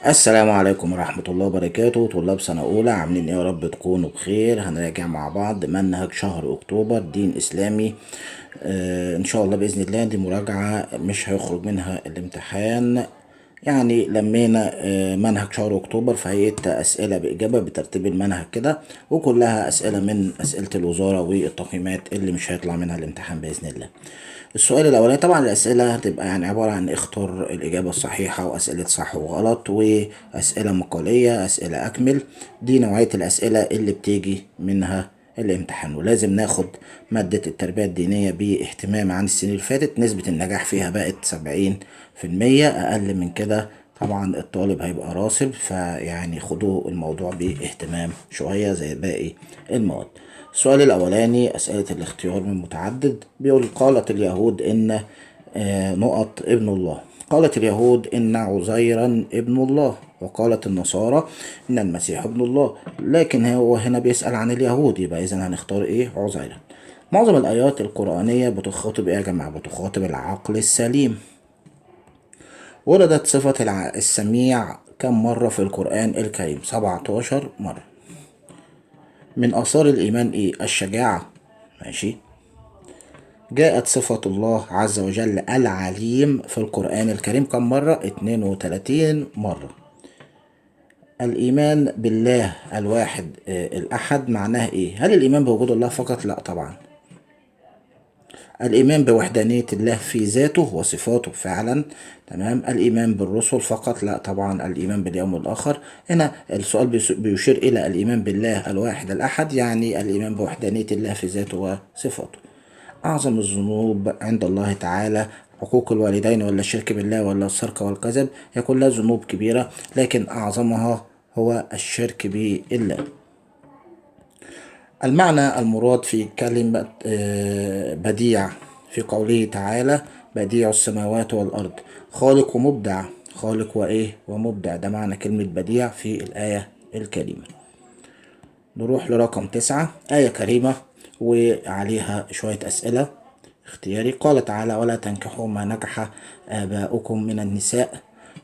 السلام عليكم ورحمة الله وبركاته. طلاب سنة أولى عاملين إيه؟ يا رب تكونوا بخير. هنراجع مع بعض منهج شهر أكتوبر دين إسلامي. إن شاء الله بإذن الله دي مراجعة مش هيخرج منها الامتحان. يعني لمينا منهج شهر أكتوبر في هيئة أسئلة بإجابة بترتيب المنهج كده، وكلها أسئلة من أسئلة الوزارة والتقييمات اللي مش هيطلع منها الامتحان بإذن الله. السؤال الأولاني، طبعا الأسئلة هتبقى يعني عبارة عن اختار الإجابة الصحيحة وأسئلة صح وغلط وأسئلة مقالية، أسئلة أكمل. دي نوعية الأسئلة اللي بتيجي منها الامتحان. ولازم ناخد مادة التربية الدينية باهتمام عن السنين اللي فاتت. نسبة النجاح فيها بقت 70%. أقل من كده طبعا الطالب هيبقى راسب، فيعني خدوا الموضوع باهتمام شوية زي باقي المواد. السؤال الأولاني أسئلة الاختيار من متعدد. بيقول قالت اليهود إن نقط ابن الله. قالت اليهود إن عزيرا ابن الله، وقالت النصارى إن المسيح ابن الله. لكن هو هنا بيسأل عن اليهود، يبقى إذا هنختار إيه؟ عزيرا. معظم الآيات القرآنية بتخاطب إيه يا جماعة؟ بتخاطب العقل السليم. وردت صفة السميع كم مرة في القرآن الكريم؟ 17 مرة. من آثار الإيمان إيه؟ الشجاعة. ماشي. جاءت صفة الله عز وجل العليم في القرآن الكريم كم مرة؟ 32 مرة. الإيمان بالله الواحد الأحد معناه إيه؟ هل الإيمان بوجود الله فقط؟ لا طبعا. الإيمان بوحدانية الله في ذاته وصفاته فعلا. تمام. الإيمان بالرسل فقط؟ لا طبعا. الإيمان باليوم الآخر. هنا السؤال بيشير إلى الإيمان بالله الواحد الأحد، يعني الإيمان بوحدانية الله في ذاته وصفاته. أعظم الذنوب عند الله تعالى حقوق الوالدين ولا الشرك بالله ولا السرقة والكذب؟ هي كلها ذنوب كبيرة، لكن أعظمها هو الشرك بالله. المعنى المراد في كلمة بديع في قوله تعالى بديع السماوات والأرض، خالق ومبدع. خالق وإيه؟ ومبدع. ده معنى كلمة بديع في الآية الكريمة. نروح لرقم 9، آية كريمة وعليها شوية أسئلة اختياري. قال تعالى ولا تنكحوا ما نكح آباؤكم من النساء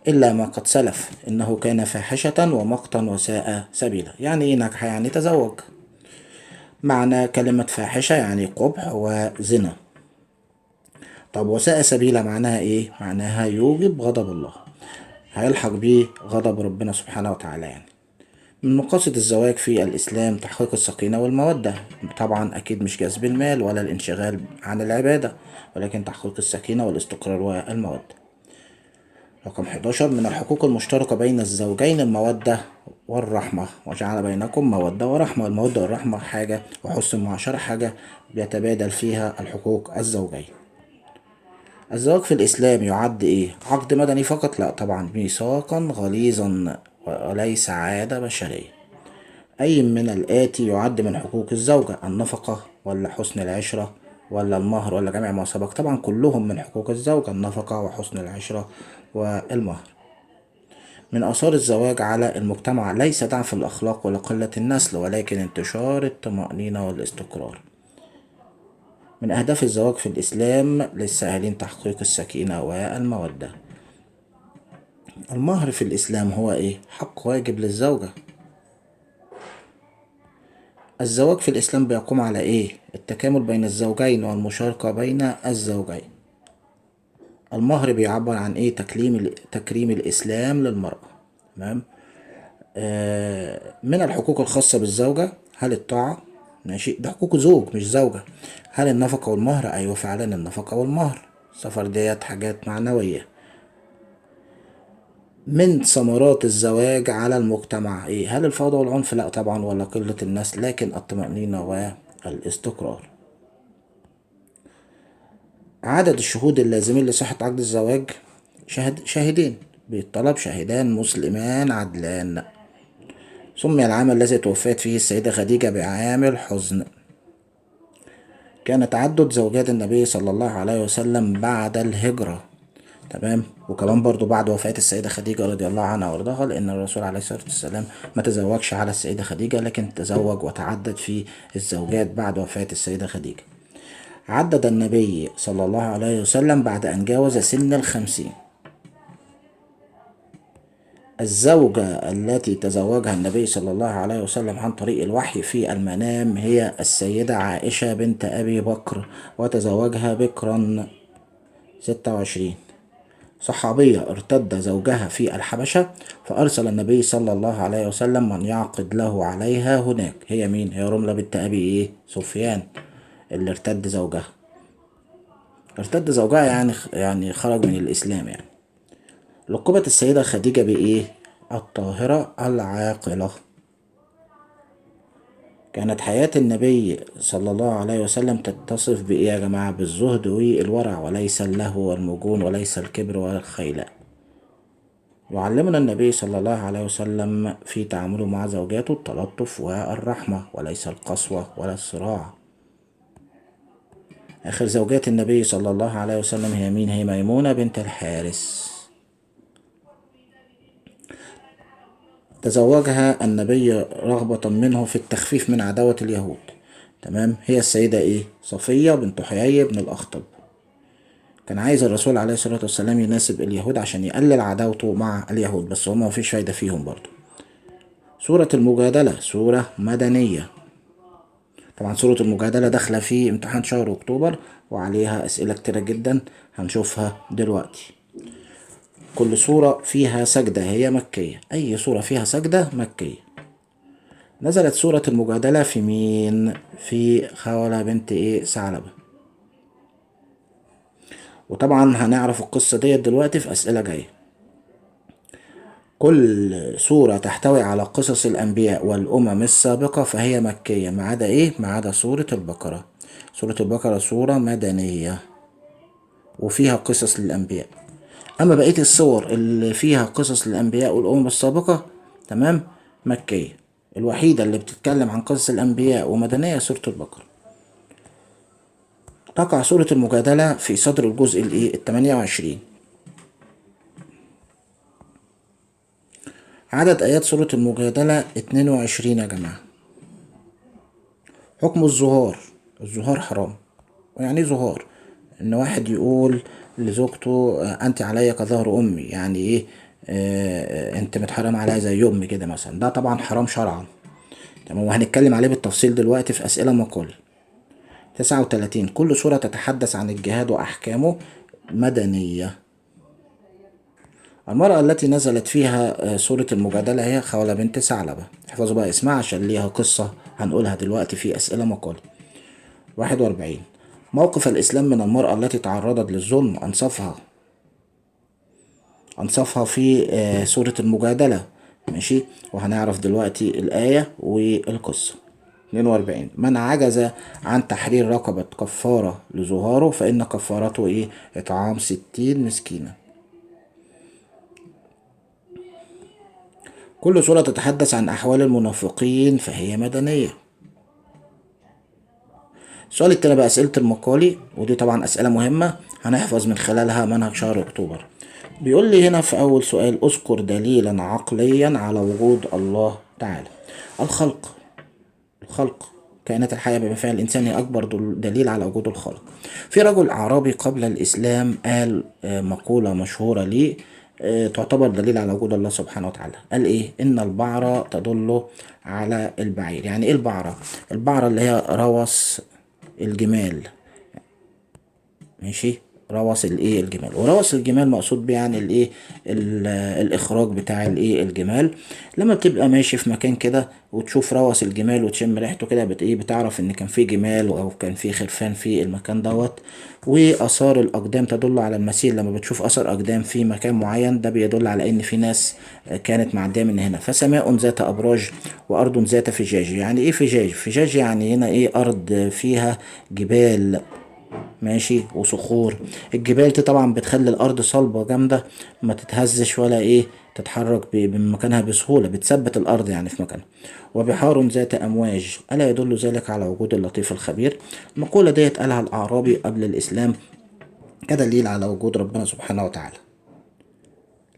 إلا ما قد سلف إنه كان فاحشة ومقتا وساء سبيلا. يعني إيه نكح؟ يعني تزوج. معنى كلمة فاحشة يعني قبح وزنا. طب وساء سبيلا معناها إيه؟ معناها يوجب غضب الله، هيلحق بيه غضب ربنا سبحانه وتعالى يعني. من مقاصد الزواج في الإسلام تحقيق السكينة والمودة. طبعا أكيد مش جذب المال ولا الانشغال عن العبادة، ولكن تحقيق السكينة والاستقرار والمودة. رقم 11، من الحقوق المشتركة بين الزوجين المودة والرحمة، وجعل بينكم مودة ورحمة. المودة والرحمة حاجة، وحسن المعاشرة حاجة بيتبادل فيها الحقوق الزوجين. الزواج في الإسلام يعد إيه؟ عقد مدني فقط؟ لا طبعا. ميثاقا غليظا وليس عادة بشرية. أي من الآتي يعد من حقوق الزوجة؟ النفقة ولا حسن العشرة ولا المهر ولا جميع ما سبق؟ طبعا كلهم من حقوق الزوجة، النفقة وحسن العشرة والمهر. من آثار الزواج على المجتمع ليس ضعف الأخلاق ولا قلة النسل، ولكن انتشار الطمأنينة والاستقرار. من أهداف الزواج في الإسلام للسائلين تحقيق السكينة والمودة. المهر في الإسلام هو إيه؟ حق واجب للزوجة. الزواج في الإسلام بيقوم على إيه؟ التكامل بين الزوجين والمشاركة بين الزوجين. المهر بيعبر عن إيه؟ تكريم الإسلام للمرأة. تمام. من الحقوق الخاصة بالزوجة هل الطاعة؟ ماشي، ده حقوق زوج مش زوجة. هل النفقة والمهر؟ أيوة فعلا النفقة والمهر. السفر ديت حاجات معنوية. من ثمرات الزواج على المجتمع ايه؟ هل الفوضى والعنف؟ لا طبعا. ولا قلة النسل، لكن الطمأنينة والاستقرار. عدد الشهود اللازمين لصحة عقد الزواج شاهدين بالطلب، شاهدان مسلمان عدلان. سمي العام الذي توفيت فيه السيدة خديجة بعام الحزن. كان تعدد زوجات النبي صلى الله عليه وسلم بعد الهجرة. تمام. وكمان برضو بعد وفاة السيدة خديجة رضي الله عنها وارضاها، لأن الرسول عليه الصلاة والسلام ما تزوجش على السيدة خديجة، لكن تزوج وتعدد في الزوجات بعد وفاة السيدة خديجة. عدد النبي صلى الله عليه وسلم بعد أن جاوز سن 50. الزوجة التي تزوجها النبي صلى الله عليه وسلم عن طريق الوحي في المنام هي السيدة عائشة بنت أبي بكر، وتزوجها بكرا. 26. صحابية ارتد زوجها في الحبشة، فأرسل النبي صلى الله عليه وسلم من يعقد له عليها هناك. هي مين؟ هي رملة بنت أبي سفيان اللي ارتد زوجها. ارتد زوجها يعني خرج من الإسلام يعني. لقبت السيدة خديجة الطاهرة العاقلة. كانت حياة النبي صلى الله عليه وسلم تتصف يا جماعة؟ بالزهد والورع، وليس اللهو والمجون، وليس الكبر ولا الخيلاء. يعلمنا النبي صلى الله عليه وسلم في تعامله مع زوجاته التلطف والرحمة، وليس القسوة ولا الصراع. آخر زوجات النبي صلى الله عليه وسلم هي مين؟ هي ميمونة بنت الحارث. تزوجها النبي رغبة منه في التخفيف من عداوة اليهود. تمام. هي السيدة صفية بنت حيي بن الأخطب. كان عايز الرسول عليه الصلاة والسلام يناسب اليهود عشان يقلل عداوته مع اليهود، بس هما مفيش فايدة فيهم برضو. سورة المجادلة سورة مدنية. طبعا سورة المجادلة داخلة في امتحان شهر أكتوبر، وعليها أسئلة كتيرة جدا هنشوفها دلوقتي. كل سورة فيها سجدة، هي مكية. أي سورة فيها سجدة مكية. نزلت سورة المجادلة في مين؟ في خولة بنت ثعلبة. وطبعا هنعرف القصة ديت دلوقتي في أسئلة جاية. كل سورة تحتوي على قصص الأنبياء والأمم السابقة فهي مكية، ما عدا ما عدا سورة البقرة. سورة البقرة سورة مدنية وفيها قصص للأنبياء. أما بقية السور اللي فيها قصص للأنبياء والأمم السابقة تمام مكية. الوحيدة اللي بتتكلم عن قصص الأنبياء ومدنية سورة البقرة. تقع سورة المجادلة في صدر الجزء 28. عدد آيات سورة المجادلة 22 يا جماعة. حكم الظهار. الظهار حرام. ويعني ايه ظهار؟ ان واحد يقول لزوجته انت عليا كظهر امي، يعني انت متحرم عليا زي امي كده مثلا. ده طبعا حرام شرعا. تمام. وهنتكلم عليه بالتفصيل دلوقتي في اسئلة مقال. 39. كل سورة تتحدث عن الجهاد واحكامه، مدنية. المرأة التي نزلت فيها سورة المجادلة هي خولة بنت ثعلبة. احفظوا بقى اسمها عشان ليها قصة هنقولها دلوقتي في أسئلة مقال. 41. موقف الإسلام من المرأة التي تعرضت للظلم، أنصفها في سورة المجادلة. ماشي. وهنعرف دلوقتي الآية والقصة. 42. من عجز عن تحرير رقبة كفارة لظهاره فإن كفارته إطعام 60 مسكينة. كل سورة تتحدث عن أحوال المنافقين فهي مدنية. السؤال التاني بقى أسئلة المقالي، ودي طبعا أسئلة مهمة هنحفظ من خلالها منهج شهر أكتوبر. بيقول لي هنا في أول سؤال: أذكر دليلا عقليا على وجود الله تعالى. الخلق كائنات الحياة بما فيها الإنسان هي أكبر دليل على وجود الخالق. في رجل أعرابي قبل الإسلام قال مقولة مشهورة ليه تعتبر دليل على وجود الله سبحانه وتعالى. قال إن البعرة تدل على البعير. يعني إيه البعرة؟ البعرة اللي هي روث الجمال. ماشي. روث الجمال. وروث الجمال مقصود بيه يعني الاخراج بتاع الجمال. لما بتبقى ماشي في مكان كده وتشوف روث الجمال وتشم ريحته كده بتعرف ان كان في جمال او كان في خرفان في المكان دوت. واثار الاقدام تدل على المسير. لما بتشوف اثر اقدام في مكان معين ده بيدل على ان في ناس كانت معديه من هنا. فسماء ذات ابراج وارض ذات فجاج. يعني ايه فجاج؟ فجاج يعني هنا ارض فيها جبال. ماشي. وصخور. الجبال دي طبعا بتخلي الارض صلبة جامدة ما تتهزش ولا تتحرك من مكانها بسهولة، بتثبت الارض يعني في مكانها. وبحار ذات امواج. الا يدل ذلك على وجود اللطيف الخبير. المقولة ديت قالها الاعرابي قبل الاسلام كدليل على وجود ربنا سبحانه وتعالى.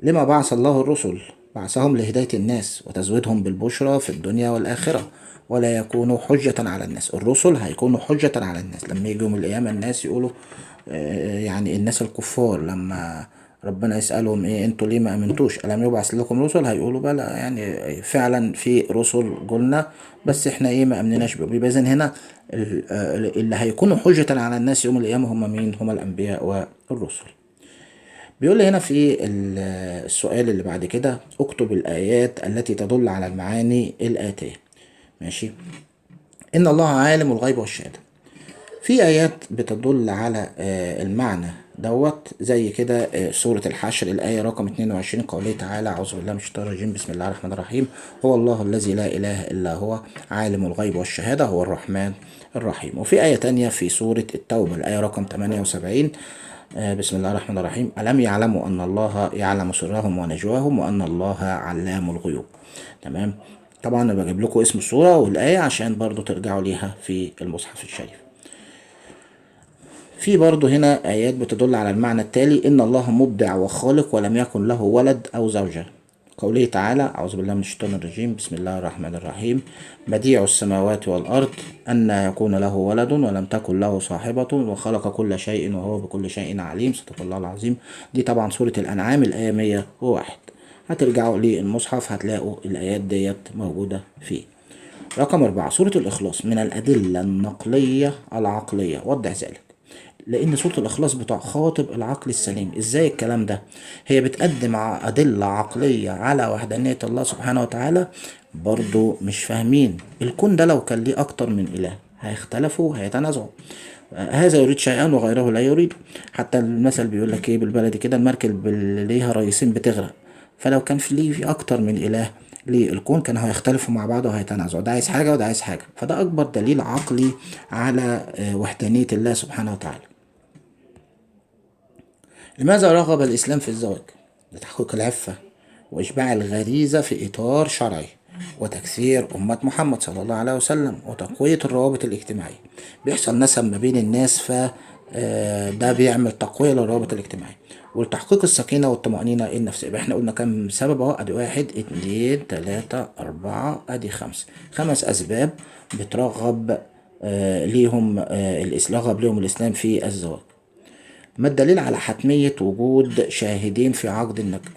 لما بعث الله الرسل؟ بعثهم لهداية الناس وتزويدهم بالبشرى في الدنيا والآخرة، ولا يكونوا حجة على الناس. الرسل هيكونوا حجة على الناس لما يجوا يوم القيامة. الناس يقولوا يعني الناس الكفار لما ربنا يسألهم ايه انتوا ليه ما امنتوش؟ الم يبعث لكم رسل؟ هيقولوا بلى، يعني فعلا في رسل قلنا، بس احنا ايه ما امنناش بهم. يبقى اذا هنا اللي هيكونوا حجة على الناس يوم القيامة هم مين؟ هم الانبياء والرسل. بيقول لي هنا في السؤال اللي بعد كده: اكتب الآيات التي تدل على المعاني الآتية. ماشي. إن الله عالم الغيب والشهادة. في آيات بتدل على المعنى دوت، زي كده سورة الحشر الآية رقم 22، قوله تعالى: أعوذ بالله من الشيطان الرجيم، بسم الله الرحمن الرحيم: هو الله الذي لا إله إلا هو عالم الغيب والشهادة هو الرحمن الرحيم. وفي آية تانية في سورة التوبة الآية رقم 78، بسم الله الرحمن الرحيم: ألم يعلموا أن الله يعلم سرهم ونجواهم وأن الله علام الغيوب. تمام. طبعا أنا بجيب لكم اسم السورة والآية عشان برضو ترجعوا ليها في المصحف الشريف. في برضه هنا آيات بتدل على المعنى التالي: إن الله مبدع وخالق ولم يكن له ولد أو زوجة. قوله تعالى: أعوذ بالله من الشيطان الرجيم، بسم الله الرحمن الرحيم: بديع السماوات والأرض أن يكون له ولد ولم تكن له صاحبة وخلق كل شيء وهو بكل شيء عليم. صدق الله العظيم. دي طبعا سورة الأنعام الآية 101. هترجعوا للمصحف هتلاقوا الآيات ديت موجودة فيه. رقم 4، سورة الإخلاص من الأدلة النقلية العقلية. وضح ذلك. لأن سورة الإخلاص بتخاطب العقل السليم. إزاي الكلام ده؟ هي بتقدم أدلة عقلية على وحدانية الله سبحانه وتعالى. برضو مش فاهمين الكون ده لو كان ليه أكتر من إله هيختلفوا، هيتنازعوا. هذا يريد شيئا وغيره لا يريد. حتى المثل بيقول لك ايه بالبلدي كده: المركب اللي ليها رئيسين بتغرق. فلو كان في أكتر من إله للكون كانوا هيختلفوا مع بعض وهيتنازعوا، ده عايز حاجة وده عايز حاجة. فده أكبر دليل عقلي على وحدانية الله سبحانه وتعالى. لماذا رغب الإسلام في الزواج؟ لتحقيق العفة وإشباع الغريزة في إطار شرعي وتكثير أمة محمد صلى الله عليه وسلم وتقوية الروابط الاجتماعية. بيحصل نسب ما بين الناس، ف ده بيعمل تقوية للروابط الاجتماعية ولتحقيق السكينة والطمأنينة النفسية. يبقى احنا قلنا كم سبب اهو، ادي 1 2 3 4 ادي 5. 5 أسباب بترغب ليهم رغب ليهم الإسلام في الزواج. ما الدليل على حتمية وجود شاهدين في عقد النكاح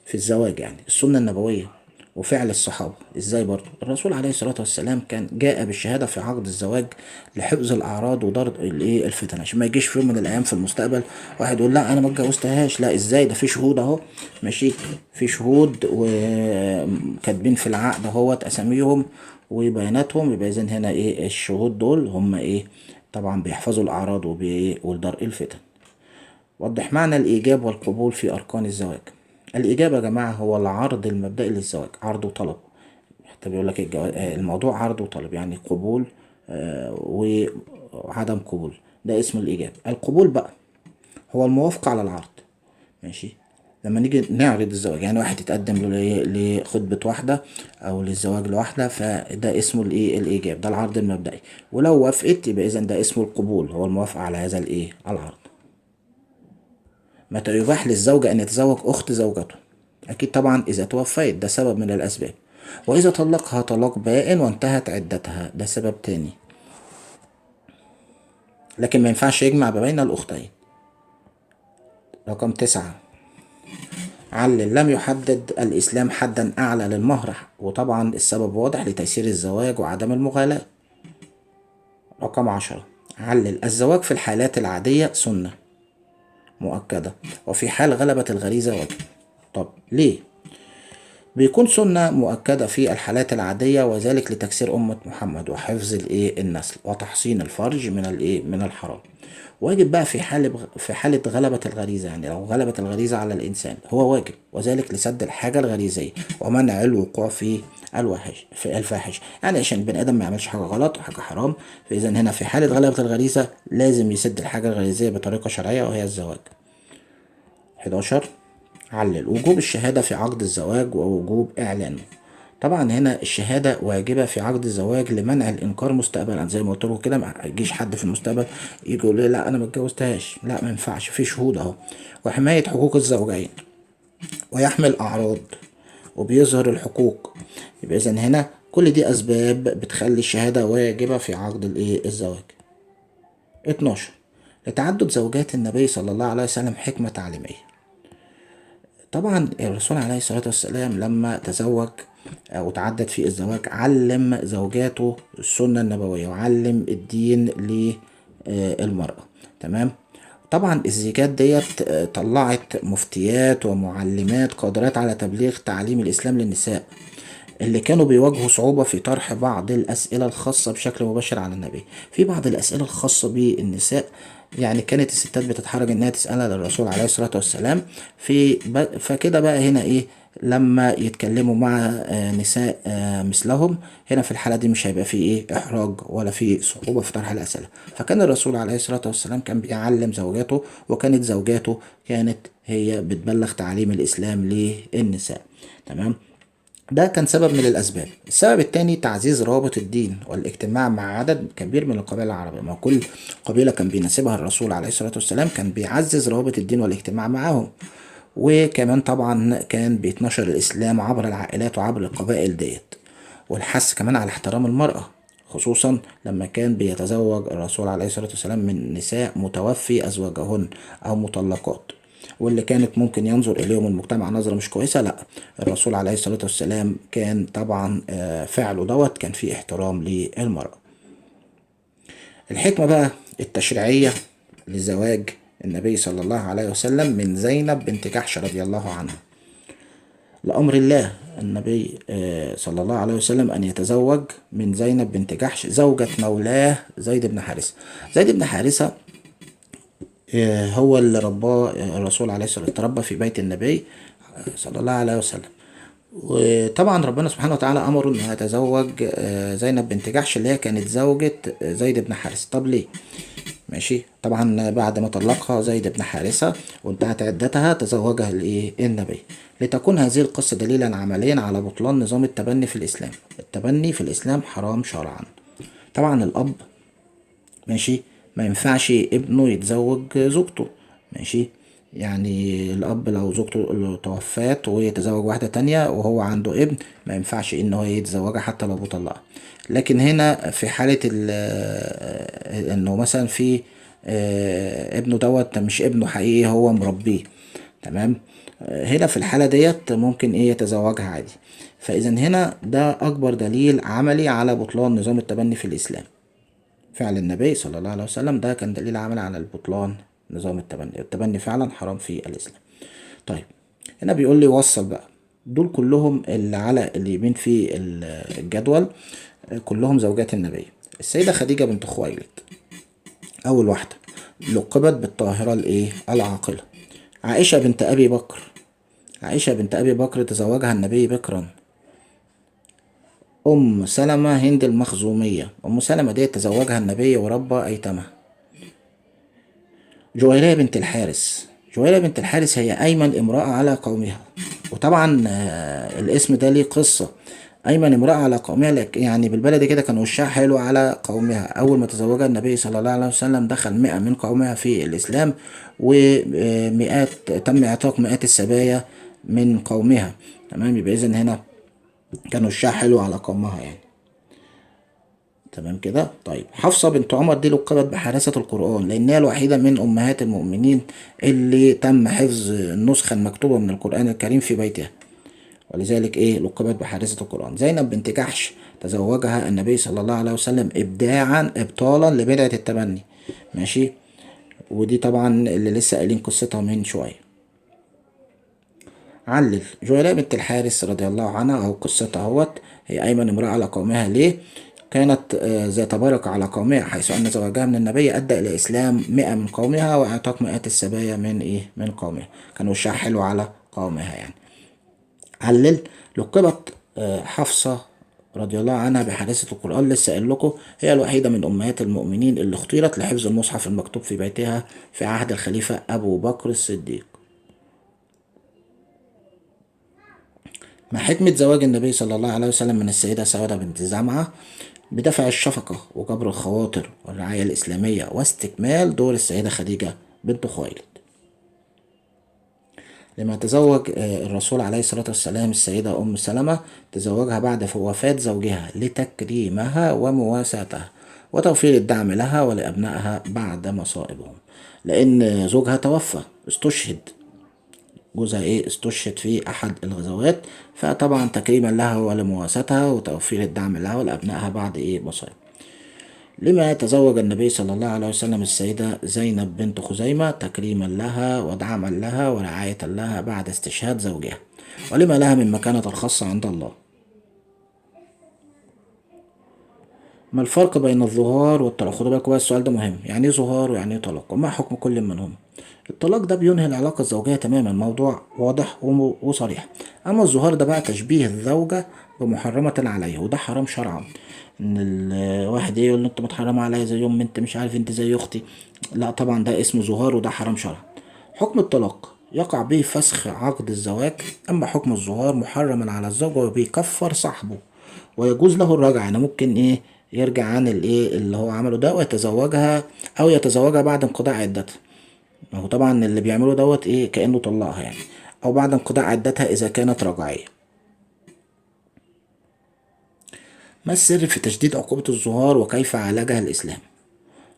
في الزواج؟ يعني السنة النبوية وفعل الصحابة. ازاي؟ برضو الرسول عليه الصلاة والسلام كان جاء بالشهادة في عقد الزواج لحفظ الأعراض ودرء الفتن، عشان ما يجيش في يوم من الأيام في المستقبل واحد يقول لا أنا ما اتجوزتهاش. لا، ازاي؟ ده في شهود أهو. ماشي، في شهود وكاتبين في العقد اهوت أساميهم وبياناتهم. يبقى إذن هنا ايه؟ الشهود دول هم ايه؟ طبعا بيحفظوا الأعراض ودرء الفتن. وضح معنى الإيجاب والقبول في أركان الزواج. الإيجاب يا جماعة هو العرض المبدئي للزواج، عرض وطلب. حتى بيقول لك الموضوع عرض وطلب، يعني قبول وعدم قبول، ده اسمه الإيجاب. القبول بقى هو الموافقة على العرض. ماشي. لما نيجي نعرض الزواج، يعني واحد يتقدم له لخطبة واحدة أو للزواج لواحدة، فده اسمه الإيجاب، ده العرض المبدئي. ولو وافقت يبقى إذا ده اسمه القبول، هو الموافقة على هذا العرض. متى يباح للزوجة أن يتزوج أخت زوجته؟ أكيد طبعا إذا توفيت، ده سبب من الأسباب. وإذا طلقها طلاق بائن وانتهت عدتها، ده سبب تاني. لكن ما ينفعش يجمع بين الأختين. رقم 9، علل لم يحدد الإسلام حدا أعلى للمهر، وطبعا السبب واضح: لتيسير الزواج وعدم المغالاة. رقم 10، علل الزواج في الحالات العادية سنة مؤكدة وفي حال غلبت الغريزة واجب. طب ليه؟ بيكون سنة مؤكدة في الحالات العادية، وذلك لتكسير أمة محمد وحفظ النسل وتحصين الفرج من الحرام. واجب بقى في حالة غلبة الغريزة، يعني لو غلبت الغريزة على الإنسان هو واجب، وذلك لسد الحاجة الغريزية ومنع الوقوع في الفاحش. يعني عشان البني آدم ما يعملش حاجة غلط وحاجة حرام، فإذا هنا في حالة غلبة الغريزة لازم يسد الحاجة الغريزية بطريقة شرعية وهي الزواج. 11، علل وجوب الشهادة في عقد الزواج ووجوب إعلانه. طبعا هنا الشهادة واجبة في عقد الزواج لمنع الإنكار مستقبلا، زي ما قلت لكم كده ما يجيش حد في المستقبل يجي يقول لي لا أنا ما اتجوزتهاش. لا، ما ينفعش، في شهود أهو. وحماية حقوق الزوجين ويحمل أعراض وبيظهر الحقوق. يبقى إذن هنا كل دي أسباب بتخلي الشهادة واجبة في عقد الزواج. 12، لتعدد زوجات النبي صلى الله عليه وسلم حكمة تعليمية. طبعا الرسول عليه الصلاة والسلام لما تزوج أو تعدد في الزواج علم زوجاته السنة النبوية وعلم الدين للمرأة. تمام. طبعا الزيجات ديت طلعت مفتيات ومعلمات قادرات على تبليغ تعليم الإسلام للنساء اللي كانوا بيواجهوا صعوبة في طرح بعض الأسئلة الخاصة بشكل مباشر على النبي. في بعض الأسئلة الخاصة بالنساء يعني كانت الستات بتتحرج إنها تسألها للرسول عليه الصلاة والسلام. فكده بقى هنا إيه، لما يتكلموا مع نساء مثلهم، هنا في الحالة دي مش هيبقى فيه إيه إحراج ولا فيه صعوبة في طرح الأسئلة. فكان الرسول عليه الصلاة والسلام كان بيعلم زوجاته، وكانت زوجاته كانت هي بتبلغ تعليم الإسلام للنساء. تمام. ده كان سبب من الأسباب. السبب الثاني تعزيز روابط الدين والاجتماع مع عدد كبير من القبائل العربية. ما كل قبيلة كان بيناسبها الرسول عليه الصلاة والسلام كان بيعزز روابط الدين والاجتماع معهم. وكمان طبعا كان بيتنشر الإسلام عبر العائلات وعبر القبائل ديت، والحث كمان على احترام المرأة، خصوصا لما كان بيتزوج الرسول عليه الصلاة والسلام من نساء متوفي أزواجهن أو مطلقات، واللي كانت ممكن ينظر إليهم المجتمع نظرة مش كويسة. لا، الرسول عليه الصلاة والسلام كان طبعا فعله دوت كان فيه احترام للمرأة. الحكمة بقى التشريعية لزواج النبي صلى الله عليه وسلم من زينب بنت جحش رضي الله عنها. لأمر الله النبي صلى الله عليه وسلم أن يتزوج من زينب بنت جحش زوجة مولاه زيد بن حارثة. زيد بن حارثة هو اللي رباه الرسول عليه الصلاة والسلام، تربى في بيت النبي صلى الله عليه وسلم. وطبعا ربنا سبحانه وتعالى أمره إنه يتزوج زينب بنت جحش اللي هي كانت زوجة زيد بن حارثة. طب ليه؟ ماشي. طبعا بعد ما طلقها زيد بن حارثة وانتهت عدتها تزوجها النبي، لتكون هذه القصة دليلا عمليا على بطلان نظام التبني في الإسلام. التبني في الإسلام حرام شرعا. طبعا الأب ماشي ما ينفعش ابنه يتزوج زوجته. ماشي. يعني الأب لو زوجته توفات ويتزوج واحدة تانية وهو عنده ابن، ما ينفعش إن هو يتزوجها حتى لو مطلقة. لكن هنا في حالة إنه مثلا في ابنه دوت مش ابنه حقيقي، هو مربيه. تمام. هنا في الحالة ديت ممكن يتزوجها عادي. فإذا هنا ده أكبر دليل عملي على بطلان نظام التبني في الإسلام. فعل النبي صلى الله عليه وسلم ده كان دليل عملي على البطلان نظام التبني. التبني فعلا حرام في الإسلام. طيب هنا بيقول لي وصل بقى دول كلهم اللي على اليمين في الجدول كلهم زوجات النبي. السيدة خديجة بنت خويلد أول واحدة، لقبت بالطاهرة العاقلة. عائشة بنت أبي بكر. عائشة بنت أبي بكر تزوجها النبي بكرا. أم سلمة هند المخزومية. أم سلمة دي تزوجها النبي وربى أيتامها. جويرية بنت الحارث. جويرية بنت الحارث هي أيمن امرأة على قومها. وطبعا الاسم ده ليه قصة. أيمن امرأة على قومها، يعني بالبلد كده كان وشها حلو على قومها. أول ما تزوجها النبي صلى الله عليه وسلم دخل 100 من قومها في الإسلام، ومئات تم إعتاق مئات السبايا من قومها. تمام. يبقى إذن هنا كان وشها حلو على قومها يعني. تمام كده. طيب حفصة بنت عمر دي لقبت بحارسة القرآن لأنها الوحيدة من أمهات المؤمنين اللي تم حفظ النسخة المكتوبة من القرآن الكريم في بيتها، ولذلك لقبت بحارسة القرآن. زينب بنت جحش تزوجها النبي صلى الله عليه وسلم إبطالا لبدعة التبني. ماشي. ودي طبعا اللي لسه قايلين قصتها من شوية. علل جويرية بنت الحارث رضي الله عنها أو قصتها اهوت. هي أيمن امرأة على قومها. ليه؟ كانت ذات بركة على قومها، حيث أن زواجها من النبي أدى إلى إسلام 100 من قومها وإعتاق مئات السبايا من قومها. كان وشها حلو على قومها يعني. علل لقبت حفصة رضي الله عنها بحارسة القرآن. لسه قايل لكم هي الوحيدة من أمهات المؤمنين اللي اختيرت لحفظ المصحف المكتوب في بيتها في عهد الخليفة أبو بكر الصديق. مع حكمة زواج النبي صلى الله عليه وسلم من السيدة سعودة بنت زمعة بدفع الشفقة وجبر الخواطر والرعاية الإسلامية واستكمال دور السيدة خديجة بنت خويلد. لما تزوج الرسول عليه الصلاة والسلام السيدة أم سلمة، تزوجها بعد وفاة زوجها لتكريمها ومواساتها وتوفير الدعم لها ولأبنائها بعد مصائبهم، لأن زوجها توفى استشهد. جوزها ايه استشهد في احد الغزوات، فطبعا تكريما لها ولمواساتها وتوفير الدعم لها ولابنائها بعد ايه مصائب. لما تزوج النبي صلى الله عليه وسلم السيدة زينب بنت خزيمة تكريما لها ودعما لها ورعاية لها بعد استشهاد زوجها، ولما لها من مكانة الخاصة عند الله. ما الفرق بين الظهار والطلاق؟ خدوا بالكم بقى السؤال ده مهم، يعني ايه ظهار ويعني ايه طلاق وما حكم كل منهم؟ الطلاق ده بينهي العلاقة الزوجية تماما، موضوع واضح وصريح. أما الظهار ده بقى تشبيه الزوجة بمحرمة عليه، وده حرام شرعا. إن الواحد يقول له أنت متحرمة عليا زي يوم أنت مش عارف أنت زي أختي، لا طبعا ده اسمه ظهار وده حرام شرعا. حكم الطلاق يقع به فسخ عقد الزواج، أما حكم الظهار محرم على الزوج وبيكفر صاحبه، ويجوز له الرجعة، يعني ممكن إيه يرجع عن الإيه اللي هو عمله ده ويتزوجها، أو يتزوجها بعد انقضاء عدتها. ما هو طبعا اللي بيعمله دوت ايه كأنه طلقها يعني، او بعد انقضاء عدتها اذا كانت رجعية. ما السر في تشديد عقوبة الظهار وكيف عالجها الاسلام؟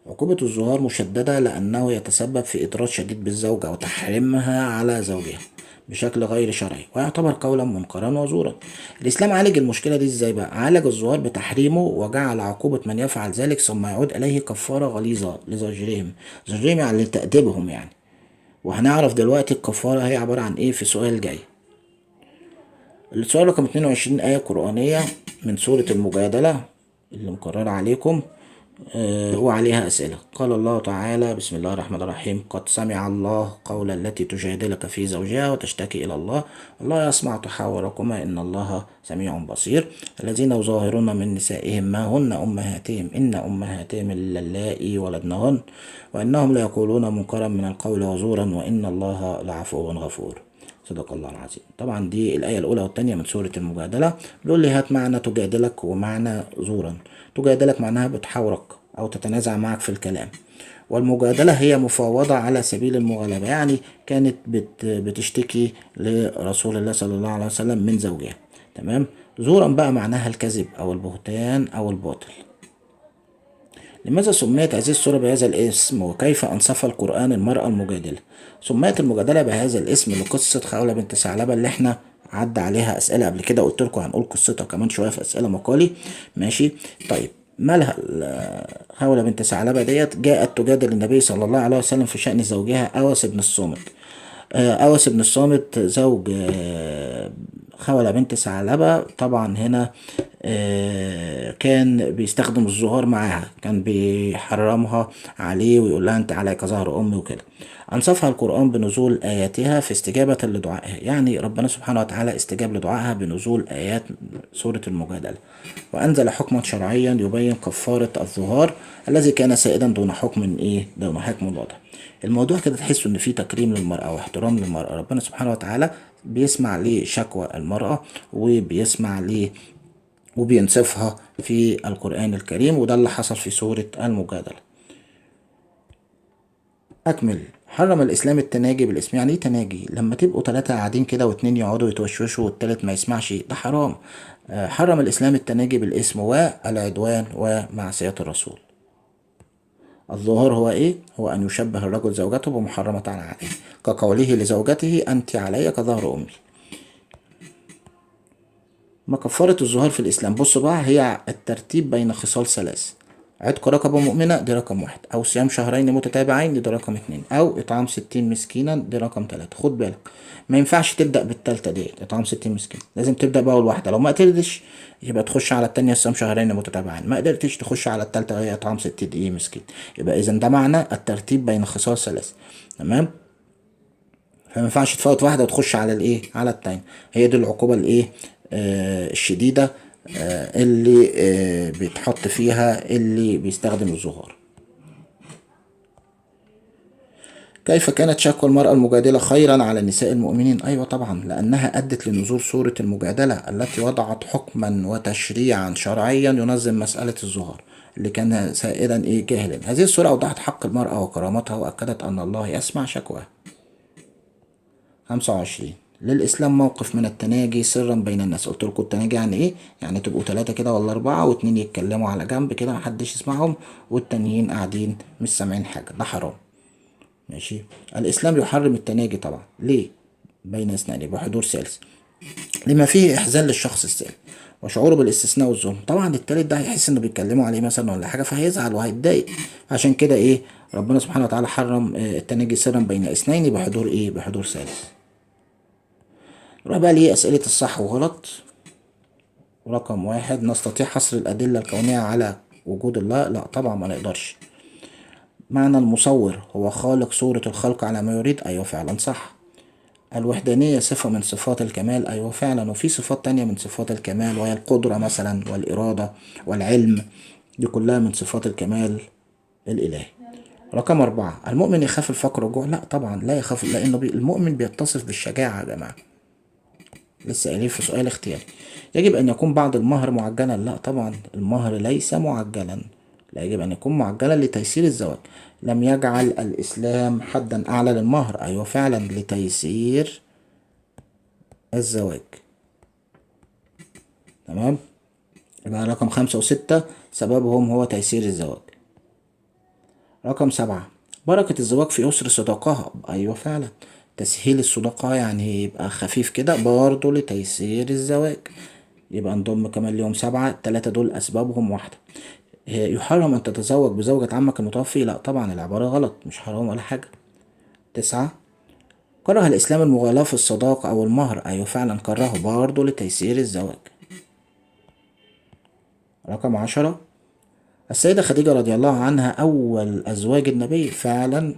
عقوبة الظهار مشددة لأنه يتسبب في إضرار شديد بالزوجة وتحريمها على زوجها بشكل غير شرعي، ويعتبر قولا منكرا وزورا. الإسلام عالج المشكلة دي إزاي بقى؟ عالج الظهار بتحريمه وجعل عقوبة من يفعل ذلك ثم يعود إليه كفارة غليظة لزوجهم، زوجهم يعني لتأديبهم يعني. وهنعرف دلوقتي الكفارة هي عبارة عن ايه في السؤال الجاي. السؤال رقم 22 آية قرآنية من سورة المجادلة اللي مكررة عليكم، وعليها أسئلة. قال الله تعالى: بسم الله الرحمن الرحيم: قد سمع الله قول التي تجادلك في زوجها وتشتكي إلى الله، الله يسمع تحاوركما إن الله سميع بصير. الذين يظاهرون من نسائهم ما هن أمهاتهم إن أمهاتهم إلا اللائي ولدنهن وإنهم ليقولون منكرا من القول وزورا وإن الله لعفو غفور. صدق الله العظيم. طبعا دي الآية الأولى والثانية من سورة المجادلة. بيقول لي هات معنى تجادلك ومعنى زورا. تجادلك معناها بتحاورك أو تتنازع معك في الكلام، والمجادلة هي مفاوضة على سبيل المغالبة، يعني كانت بتشتكي لرسول الله صلى الله عليه وسلم من زوجها. تمام. زورا بقى معناها الكذب أو البهتان أو الباطل. لماذا سميت هذه السورة بهذا الاسم وكيف أنصف القرآن المرأة المجادلة؟ سميت المجادلة بهذا الاسم لقصة خولة بنت ثعلبة اللي احنا عدى عليها أسئلة قبل كده، قلت لكم هنقول قصتها كمان شوية في أسئلة مقالي. ماشي. طيب مالها خولة بنت ثعلبة ديت؟ جاءت تجادل النبي صلى الله عليه وسلم في شأن زوجها أوس بن الصامت. أوس بن الصامت زوج خولة بنت ثعلبة. طبعا هنا كان بيستخدم الظهار معاها، كان بيحرمها عليه ويقول لها انت عليك ظهر امي وكده. انصفها القرآن بنزول آياتها في استجابة لدعائها، يعني ربنا سبحانه وتعالى استجاب لدعائها بنزول آيات سورة المجادلة، وأنزل حكما شرعيا يبين كفارة الظهار الذي كان سائدا دون حكم دون حكم واضح. الموضوع كده تحسوا ان في تكريم للمرأة واحترام للمرأة. ربنا سبحانه وتعالى بيسمع لشكوى المرأة وبيسمع وبينصفها في القرآن الكريم، وده اللي حصل في سورة المجادلة. أكمل. حرم الإسلام التناجي بالاسم. يعني إيه تناجي؟ لما تبقوا 3 قاعدين كده واتنين يقعدوا يتوشوشوا والتالت ما يسمعش، ده حرام. حرم الإسلام التناجي بالاسم والعدوان ومعصية الرسول. الظهار هو إيه؟ هو أن يشبه الرجل زوجته بمحرمة عليه، كقوله لزوجته أنت علي كظهر أمي. ما كفارة الظهار في الإسلام؟ بصوا بقى، هي الترتيب بين خصال 3: عتق رقبة مؤمنة دي رقم 1، أو صيام شهرين متتابعين دي رقم 2، أو إطعام 60 مسكينا دي رقم 3. خد بالك ما ينفعش تبدأ بالتالتة دي إطعام 60 مسكين، لازم تبدأ بأول واحدة. لو ما قدرتش يبقى تخش على التانية صيام شهرين متتابعين، ما قدرتش تخش على التالتة وهي إطعام 60 مسكين. يبقى إذا ده معنى الترتيب بين خصال 3. تمام. فما ينفعش تفوت واحدة وتخش على على التانية. هي دي العقوبة الشديدة اللي بيتحط فيها اللي بيستخدم الظهار. كيف كانت شكوى المرأة المجادلة خيرا على نساء المؤمنين؟ أيوة طبعا، لأنها أدت لنزول سورة المجادلة التي وضعت حكما وتشريعا شرعيا ينظم مسألة الظهار اللي كان سائدا جاهلا. هذه السورة أوضحت حق المرأة وكرامتها وأكدت أن الله يسمع شكواها. 25. للإسلام موقف من التناجي سرا بين الناس. قلت لكم التناجي يعني إيه؟ يعني تبقوا 3 كده ولا 4 واتنين يتكلموا على جنب كده محدش يسمعهم والتانيين قاعدين مش سامعين حاجة، ده حرام. ماشي. الإسلام يحرم التناجي طبعا. ليه؟ بين اثنين بحضور ثالث لما فيه إحزان للشخص الثاني وشعوره بالاستثناء والظلم. طبعا التالت ده هيحس إنه بيتكلموا عليه مثلا ولا حاجة فهيزعل وهيتضايق. عشان كده إيه ربنا سبحانه وتعالى حرم التناجي سرا بين اثنين بحضور إيه بحضور ثالث. نروح بقى ليه أسئلة الصح وغلط. رقم 1، نستطيع حصر الأدلة الكونية على وجود الله؟ لا طبعا ما نقدرش. معنى المصور هو خالق صورة الخلق على ما يريد؟ أيوة فعلا صح. الوحدانية صفة من صفات الكمال؟ أيوة فعلا. وفي صفات تانية من صفات الكمال وهي القدرة مثلا والإرادة والعلم، دي كلها من صفات الكمال الإلهي. رقم 4، المؤمن يخاف الفقر والجوع؟ لا طبعا لا يخاف، لأنه المؤمن بيتصف بالشجاعة يا جماعة، لسه قايلين في سؤال اختياري. يجب أن يكون بعض المهر معجلا؟ لا طبعا المهر ليس معجلا، لا يجب أن يكون معجلا لتيسير الزواج. لم يجعل الإسلام حدا أعلى للمهر؟ أيوة فعلا لتيسير الزواج. تمام. يبقى رقم 5 و6 سببهم هو تيسير الزواج. رقم 7، بركة الزواج في يسر صداقها؟ أيوة فعلا تسهيل الصداقة، يعني يبقى خفيف كده برضه لتيسير الزواج. يبقى نضم كمان ليهم 7، ال3 دول أسبابهم واحدة. يحرم أن تتزوج بزوجة عمك المتوفي؟ لا طبعا العبارة غلط، مش حرام ولا حاجة. 9، كره الإسلام المغالاة في الصداقة أو المهر؟ أيوة فعلا كرهه برضه لتيسير الزواج. رقم 10، السيدة خديجة رضي الله عنها أول أزواج النبي؟ فعلا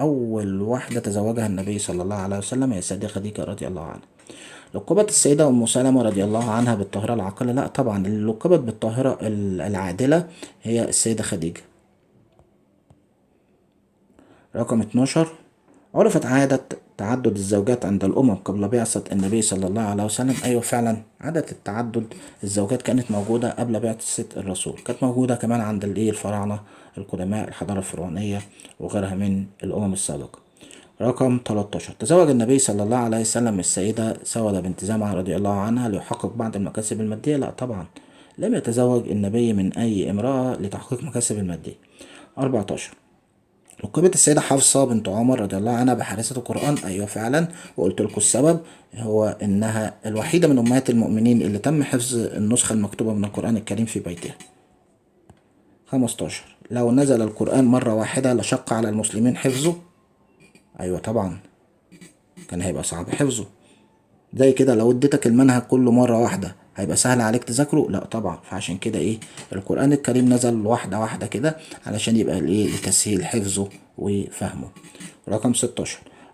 أول واحدة تزوجها النبي صلى الله عليه وسلم هي السيدة خديجة رضي الله عنها. لقبت السيدة أم سلمة رضي الله عنها بالطاهرة العاقلة؟ لا طبعا اللي لقبت بالطاهرة العادلة هي السيدة خديجة. رقم 12، عرفت عادة تعدد الزوجات عند الأمم قبل بعثة النبي صلى الله عليه وسلم؟ أيوة فعلا عادة التعدد الزوجات كانت موجودة قبل بعثة الرسول، كانت موجودة كمان عند الفراعنة القدماء، الحضارة الفرعونية وغيرها من الأمم السابقة. رقم 13، تزوج النبي صلى الله عليه وسلم السيدة سودة بنت زمعة رضي الله عنها ليحقق بعض المكاسب المادية؟ لا طبعا لم يتزوج النبي من أي امرأة لتحقيق مكاسب المادية. 14، لقبت السيدة حفصة بنت عمر رضي الله عنها بحارسة القرآن؟ أيوة فعلا، وقلت لكم السبب هو إنها الوحيدة من أمهات المؤمنين اللي تم حفظ النسخة المكتوبة من القرآن الكريم في بيتها. 15، لو نزل القرآن مرة واحدة لشق على المسلمين حفظه؟ أيوة طبعا كان هيبقى صعب حفظه. زي كده لو اديتك المنهج كله مرة واحدة هيبقى سهل عليك تذاكره؟ لا طبعا. فعشان كده القرآن الكريم نزل واحدة واحدة كده علشان يبقى لتسهيل حفظه وفهمه. رقم 16،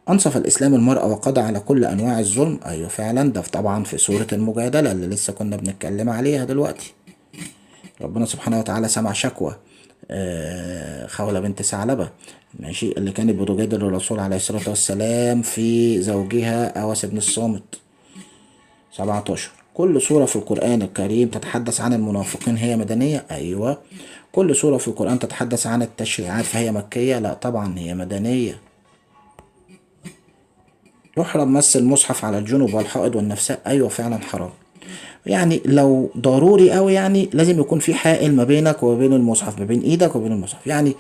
أنصف الإسلام المرأة وقضى على كل أنواع الظلم؟ أيوة فعلا ده طبعا في سورة المجادلة اللي لسه كنا بنتكلم عليها دلوقتي. ربنا سبحانه وتعالى سمع شكوى خولة بنت ثعلبة ماشي اللي كانت بتجادل الرسول عليه الصلاة والسلام في زوجها أوس بن الصامت. 17، كل سورة في القرآن الكريم تتحدث عن المنافقين هي مدنية؟ أيوة. كل سورة في القرآن تتحدث عن التشريعات فهي مكية؟ لا طبعا هي مدنية. يحرم مس المصحف على الجنوب والحائض والنفساء؟ أيوة فعلا حرام، يعني لو ضروري أوي يعني لازم يكون في حائل ما بينك وما بين المصحف، ما بين إيدك وبين المصحف، يعني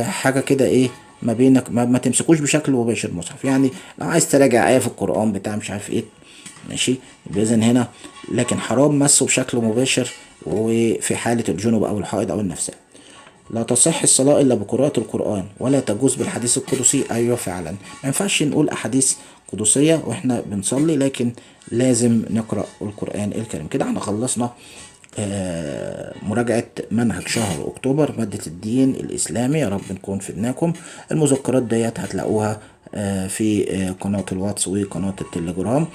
حاجة كده ما بينك ما تمسكوش بشكل مباشر المصحف، يعني لو عايز تراجع آية في القرآن بتاع مش عارف ماشي بإذن هنا، لكن حرام مسه بشكل مباشر وفي حالة الجنوب أو الحائض أو النفساء. لا تصح الصلاة إلا بقراءة القرآن ولا تجوز بالحديث القدسي؟ أيوة فعلا ما ينفعش نقول أحاديث قدسية وإحنا بنصلي، لكن لازم نقرأ القرآن الكريم. كده احنا خلصنا مراجعة منهج شهر أكتوبر مادة الدين الإسلامي. يا رب نكون فدناكم. المذكرات ديت هتلاقوها في قناة الواتس وقناة التليجرام.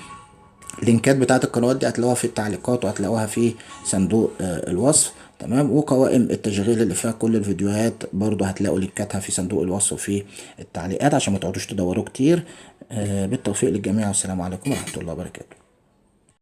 اللينكات بتاعت القنوات دي هتلاقوها في التعليقات وهتلاقوها في صندوق الوصف. تمام. وقوائم التشغيل اللي فيها كل الفيديوهات برضو هتلاقوا لينكاتها في صندوق الوصف وفي التعليقات عشان ما تقعدوش تدوروا كتير. بالتوفيق للجميع والسلام عليكم ورحمة الله وبركاته.